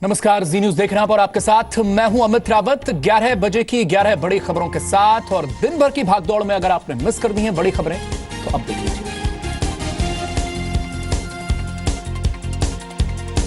नमस्कार, जी न्यूज देख रहे हैं और आपके साथ मैं हूं अमित रावत। 11 बजे की 11 बड़ी खबरों के साथ और दिन भर की भागदौड़ में अगर आपने मिस कर दी हैं बड़ी खबरें तो अब देख लीजिए।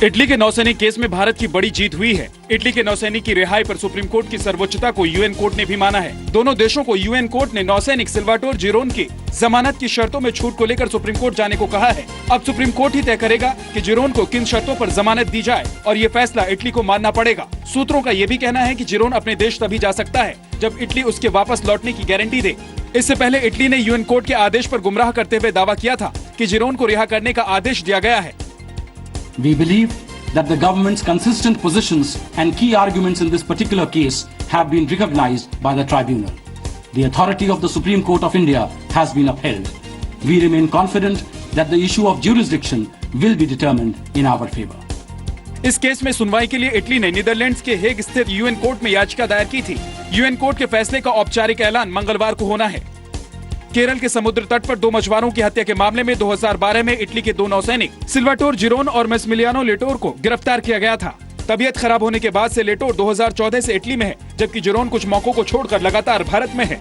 इटली के नौसैनिक केस में भारत की बड़ी जीत हुई है। इटली के नौसैनिक की रिहाई पर सुप्रीम कोर्ट की सर्वोच्चता को यूएन कोर्ट ने भी माना है। दोनों देशों को यूएन कोर्ट ने नौसैनिक सिल्वाटोर जिरोन की जमानत की शर्तों में छूट को लेकर सुप्रीम कोर्ट जाने को कहा है। अब सुप्रीम कोर्ट ही तय करेगा कि जिरोन को किन शर्तों पर जमानत दी जाए और ये फैसला इटली को मानना पड़ेगा। सूत्रों का ये भी कहना है कि जिरोन अपने देश तभी जा सकता है जब इटली उसके वापस लौटने की गारंटी दे। इससे पहले इटली ने यूएन कोर्ट के आदेश पर गुमराह करते हुए दावा किया था कि जिरोन को रिहा करने का आदेश दिया गया है। We believe that the government's consistent positions and key arguments in this particular case have been recognized by the tribunal. The authority of the Supreme Court of India has been upheld. We remain confident that the issue of jurisdiction will be determined in our favor. इस case में सुनवाई के लिए Italy ने Netherlands के Hague स्थित UN court में याचिका दायर की थी। यूएन कोर्ट के फैसले का औपचारिक ऐलान मंगलवार को होना है। केरल के समुद्र तट पर 2 मछुआरों की हत्या के मामले में 2012 में इटली के 2 नौसैनिक सिल्वाटोर जिरोन और मैस्मिलियानो लेटोर को गिरफ्तार किया गया था। तबीयत खराब होने के बाद से लेटोर 2014 से इटली में है, जबकि जिरोन कुछ मौकों को छोड़कर लगातार भारत में है।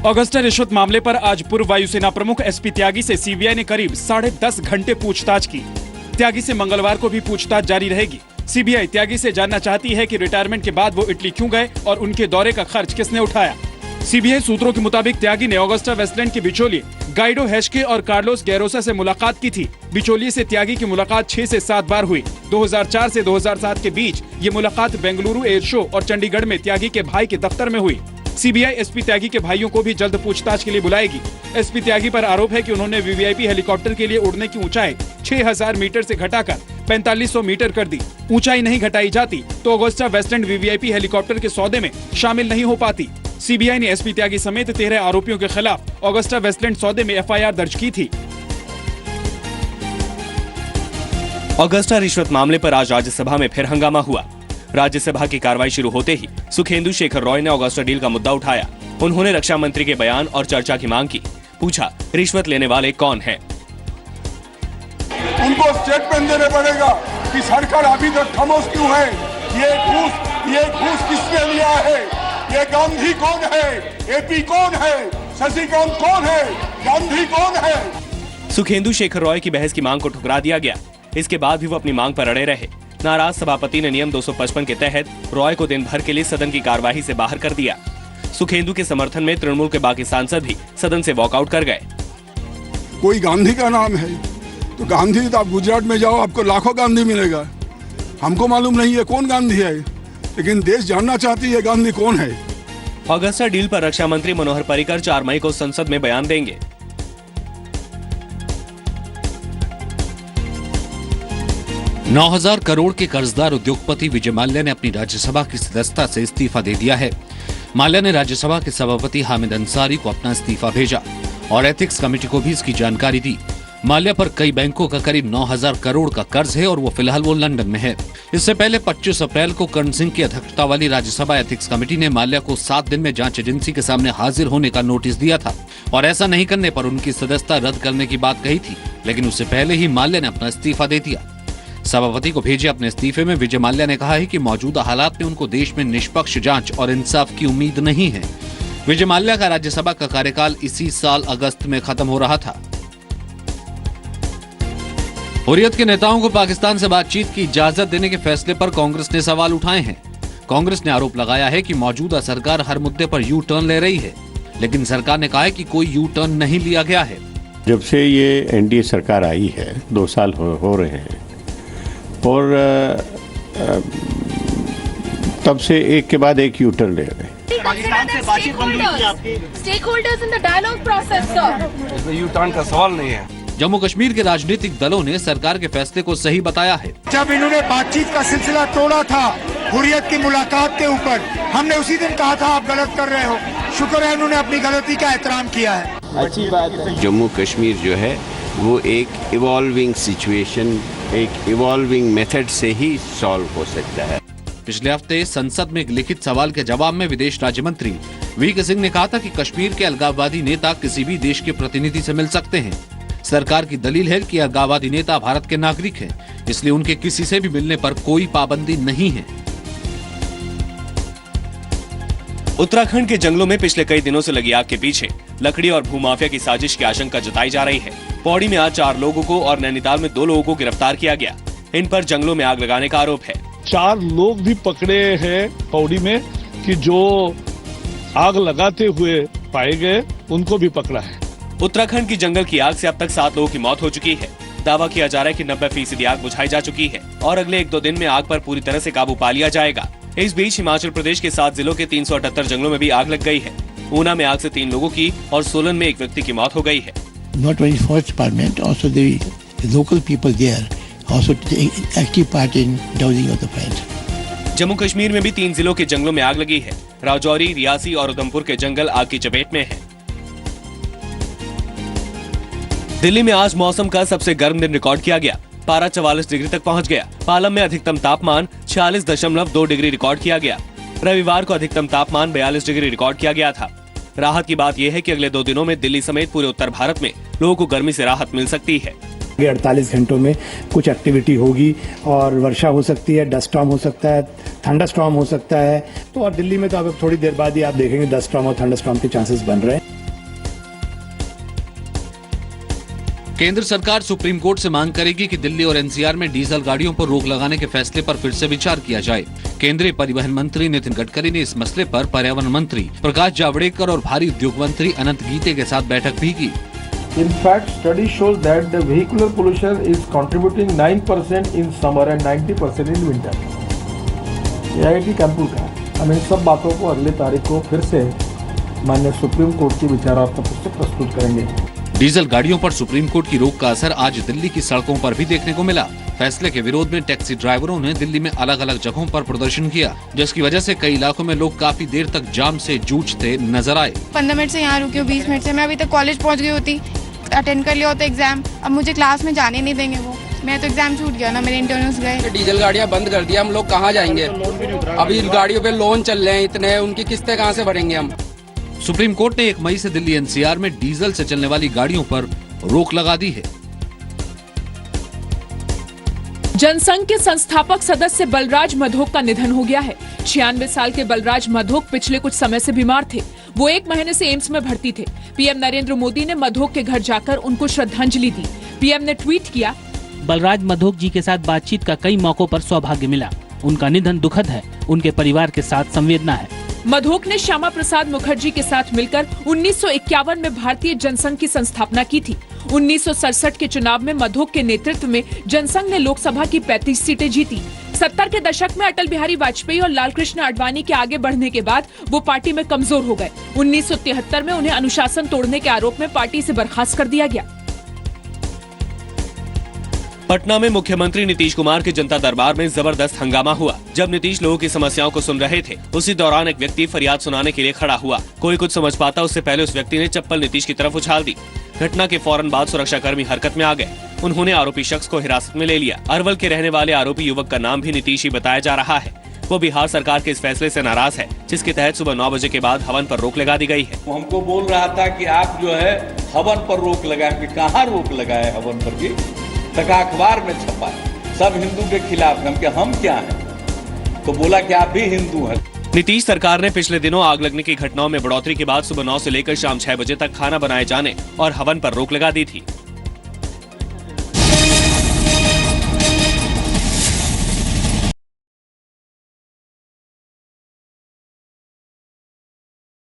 ऑगस्टा रिश्वत मामले पर आज पूर्व वायुसेना प्रमुख एसपी त्यागी से सीबीआई ने करीब 10.5 घंटे पूछताछ की। त्यागी से मंगलवार को भी पूछताछ जारी रहेगी। सीबीआई त्यागी से जानना चाहती है कि रिटायरमेंट के बाद वो इटली क्यों गए और उनके दौरे का खर्च किसने उठाया। सीबीआई सूत्रों के मुताबिक त्यागी ने ऑगस्टा वेस्टलैंड के बिचौलिए गाइडो हेस्के और कार्लोस गैरोसा से मुलाकात की थी। बिचौलिए से त्यागी की मुलाकात 6 से 7 बार हुई। 2004 से 2007 के बीच ये मुलाकात बेंगलुरु एयर शो और चंडीगढ़ में त्यागी के भाई के दफ्तर में हुई। सीबीआई एसपी त्यागी के भाइयों को भी जल्द पूछताछ के लिए बुलाएगी। एसपी त्यागी पर आरोप है कि उन्होंने वीवीआईपी हेलीकॉप्टर के लिए उड़ने की ऊंचाई 6000 मीटर से घटाकर 4500 मीटर कर दी। ऊंचाई नहीं घटाई जाती तो ऑगस्टा वेस्टलैंड वीवीआईपी हेलीकॉप्टर के सौदे में शामिल नहीं हो पाती। सीबीआई ने एसपी त्यागी समेत 13 आरोपियों के खिलाफ ऑगस्टा वेस्टलैंड सौदे में एफआईआर दर्ज की थी। ऑगस्टा रिश्वत मामले पर आज राज्यसभा में फिर हंगामा हुआ। राज्यसभा की कार्रवाई शुरू होते ही सुखेंदु शेखर रॉय ने ऑगस्टा डील का मुद्दा उठाया। उन्होंने रक्षा मंत्री के बयान और चर्चा की मांग की। पूछा, रिश्वत लेने वाले कौन हैं? उनको स्टेटमेंट देने पड़ेगा कि सरकार अभी तक खामोश क्यों है। ये घूस किसने लिया है? ये गांधी कौन है? एपी कौन है? शशिकांत कौन है? गांधी कौन है? सुखेंदु शेखर रॉय की बहस की मांग को ठुकरा दिया गया। इसके बाद भी वो अपनी मांग पर अड़े रहे। नाराज सभापति ने नियम 255 के तहत रॉय को दिन भर के लिए सदन की कार्यवाही से बाहर कर दिया। सुखेंदु के समर्थन में तृणमूल के बाकी सांसद भी सदन से वॉकआउट कर गए। कोई गांधी का नाम है तो गांधी, तो आप गुजरात में जाओ आपको लाखों गांधी मिलेगा। हमको मालूम नहीं है कौन गांधी है, लेकिन देश जानना चाहती है गांधी कौन है। ऑगस्टा डील पर रक्षा मंत्री मनोहर पर्रिकर 4 मई को संसद में बयान देंगे। 9,000 करोड़ के कर्जदार उद्योगपति विजय माल्या ने अपनी राज्यसभा की सदस्यता से इस्तीफा दे दिया है। माल्या ने राज्यसभा के सभापति हामिद अंसारी को अपना इस्तीफा भेजा और एथिक्स कमेटी को भी इसकी जानकारी दी। माल्या पर कई बैंकों का करीब 9,000 करोड़ का कर्ज है और वो फिलहाल लंदन में है। इससे पहले 25 अप्रैल को कर्ण सिंह की अध्यक्षता वाली राज्यसभा एथिक्स कमेटी ने माल्या को 7 दिन में जांच एजेंसी के सामने हाजिर होने का नोटिस दिया था और ऐसा नहीं करने पर उनकी सदस्यता रद्द करने की बात कही थी, लेकिन उससे पहले ही माल्या ने अपना इस्तीफा दे दिया। सभापति को भेजे अपने इस्तीफे में विजय माल्या ने कहा है कि मौजूदा हालात में उनको देश में निष्पक्ष जांच और इंसाफ की उम्मीद नहीं है। विजय माल्या का राज्यसभा का कार्यकाल इसी साल अगस्त में खत्म हो रहा था। हुर्रियत के नेताओं को पाकिस्तान से बातचीत की इजाजत देने के फैसले पर कांग्रेस ने सवाल उठाए हैं। कांग्रेस ने आरोप लगाया है कि मौजूदा सरकार हर मुद्दे पर यू टर्न ले रही है, लेकिन सरकार ने कहा है कि कोई यू टर्न नहीं लिया गया है। जब से ये एनडीए सरकार आई है 2 साल हो रहे हैं और तब से एक के बाद एक यू टर्न ले रहे। पाकिस्तान से बातचीत बंद हुई थी आपकी? Stakeholders in the dialogue process sir. You turn का सवाल नहीं है। जम्मू कश्मीर के राजनीतिक दलों ने सरकार के फैसले को सही बताया है। जब इन्होंने बातचीत का सिलसिला तोड़ा था हुर्रियत की मुलाकात के ऊपर, हमने उसी दिन कहा था आप गलत कर रहे हो। शुक्र है इन्होंने अपनी गलती का एहतराम किया है। अच्छी बात है। जम्मू कश्मीर जो है वो एक इवॉल्विंग सिचुएशन, एक इवॉल्विंग मेथड से ही सॉल्व हो सकता है। पिछले हफ्ते संसद में एक लिखित सवाल के जवाब में विदेश राज्य मंत्री वीके सिंह ने कहा था कि कश्मीर के अलगाववादी नेता किसी भी देश के प्रतिनिधि से मिल सकते हैं। सरकार की दलील है कि अलगाववादी नेता भारत के नागरिक हैं, इसलिए उनके किसी से भी मिलने पर कोई पाबंदी नहीं है। उत्तराखंड के जंगलों में पिछले कई दिनों से लगी आग के पीछे लकड़ी और भूमाफिया की साजिश की आशंका जताई जा रही है। पौड़ी में आज 4 लोगों को और नैनीताल में 2 लोगों को गिरफ्तार किया गया। इन पर जंगलों में आग लगाने का आरोप है। 4 लोग भी पकड़े हैं पौड़ी में कि जो आग लगाते हुए पाए गए, उनको भी पकड़ा है। उत्तराखंड की जंगल की आग से अब तक 7 लोगों की मौत हो चुकी है। दावा किया जा रहा है कि 90% आग बुझाई जा चुकी है और अगले 1-2 दिन में आग पर पूरी तरह से काबू पा लिया जाएगा। इस बीच हिमाचल प्रदेश के 7 जिलों के 378 जंगलों में भी आग लग गई है। ऊना में आग से 3 लोगों की और सोलन में 1 व्यक्ति की मौत हो गई है। Not only forest department, also the local people there also take active part in dousing of the fire. Jammu Kashmir में भी 3 जिलों के जंगलों में आग लगी है। राजौरी, रियासी और उधमपुर के जंगल आग की चपेट में हैं। दिल्ली में आज मौसम का सबसे गर्म दिन रिकॉर्ड किया गया। पारा 44 डिग्री तक पहुंच गया। पालम में अधिकतम तापमान 46.2 डिग्री रिकॉर्ड किया गया। रविवार को अधिकतम तापमान 42 डिग्री रिकॉर्ड किया गया था। राहत की बात यह है कि अगले 2 दिनों में दिल्ली समेत पूरे उत्तर भारत में लोगों को गर्मी से राहत मिल सकती है। 48 घंटों में कुछ एक्टिविटी होगी और वर्षा हो सकती है, डस्ट स्टॉर्म हो सकता है, थंडर स्टॉर्म हो सकता है। तो और दिल्ली में तो अब थोड़ी देर बाद ही आप देखेंगे डस्ट स्टॉर्म और थंडर स्टॉर्म के चांसेस बन रहे हैं। केंद्र सरकार सुप्रीम कोर्ट से मांग करेगी कि दिल्ली और एनसीआर में डीजल गाड़ियों पर रोक लगाने के फैसले पर फिर से विचार किया जाए। केंद्रीय परिवहन मंत्री नितिन गडकरी ने इस मसले पर पर्यावरण मंत्री प्रकाश जावड़ेकर और भारी उद्योग मंत्री अनंत गीते के साथ बैठक भी की। In fact, study shows that the vehicular pollution is contributing 9% in summer and 90% in winter. IIT Kanpur का हम इन सब बातों को अगले तारीख को फिर से माननीय सुप्रीम कोर्ट की विचारात्मक पुस्तक से प्रस्तुत करेंगे। डीजल गाड़ियों पर सुप्रीम कोर्ट की रोक का असर आज दिल्ली की सड़कों पर भी देखने को मिला। फैसले के विरोध में टैक्सी ड्राइवरों ने दिल्ली में अलग अलग जगहों पर प्रदर्शन किया, जिसकी वजह से कई इलाकों में लोग काफी देर तक जाम से जूझते नजर आए। 15 मिनट से यहाँ रुकी हूँ, 20 मिनट से मैं अभी तक कॉलेज पहुँच गई होती, अटेंड कर लिया होता एग्जाम। अब मुझे क्लास में जाने नहीं देंगे वो, मैं तो एग्जाम छूट गया ना, मेरे इंटरव्यूज गए। डीजल गाड़ियाँ बंद कर दिया, हम लोग कहाँ जाएंगे? अभी गाड़ियों पे लोन चल रहे हैं इतने, उनकी किस्तें कहाँ से भरेंगे हम? सुप्रीम कोर्ट ने 1 मई से दिल्ली एनसीआर में डीजल से चलने वाली गाड़ियों पर रोक लगा दी है। जनसंघ के संस्थापक सदस्य बलराज मधोक का निधन हो गया है। 96 साल के बलराज मधोक पिछले कुछ समय से बीमार थे। वो 1 महीने से एम्स में भर्ती थे। पीएम नरेंद्र मोदी ने मधोक के घर जाकर उनको श्रद्धांजलि दी। पीएम ने ट्वीट किया, बलराज मधोक जी के साथ बातचीत का कई मौकों पर सौभाग्य मिला। उनका निधन दुखद है, उनके परिवार के साथ संवेदना है। मधोक ने श्यामा प्रसाद मुखर्जी के साथ मिलकर 1951 में भारतीय जनसंघ की संस्थापना की थी। 1967 के चुनाव में मधोक के नेतृत्व में जनसंघ ने लोकसभा की 35 सीटें जीती। 70 के दशक में अटल बिहारी वाजपेयी और लालकृष्ण आडवाणी के आगे बढ़ने के बाद वो पार्टी में कमजोर हो गए। 1973 में उन्हें अनुशासन तोड़ने के आरोप में पार्टी से बर्खास्त कर दिया गया। पटना में मुख्यमंत्री नीतीश कुमार के जनता दरबार में जबरदस्त हंगामा हुआ। जब नीतीश लोगों की समस्याओं को सुन रहे थे, उसी दौरान एक व्यक्ति फरियाद सुनाने के लिए खड़ा हुआ। कोई कुछ समझ पाता उससे पहले उस व्यक्ति ने चप्पल नीतीश की तरफ उछाल दी। घटना के फौरन बाद सुरक्षाकर्मी हरकत में आ गए। उन्होंने आरोपी शख्स को हिरासत में ले लिया। अरवल के रहने वाले आरोपी युवक का नाम भी नीतीश ही बताया जा रहा है। वो बिहार सरकार के इस फैसले से नाराज है, जिसके तहत सुबह 9 बजे के बाद हवन पर रोक लगा दी गई है। वो हमको बोल रहा था कि आप जो है हवन पर रोक लगाए, कहाँ रोक लगाए हवन पर की? तक अखबार में छपा है, सब हिंदू के खिलाफ। हम क्या हैं? तो बोला कि आप भी हिंदू हैं। नीतीश सरकार ने पिछले दिनों आग लगने की घटनाओं में बढ़ोतरी के बाद सुबह 9 से लेकर शाम 6 बजे तक खाना बनाए जाने और हवन पर रोक लगा दी थी।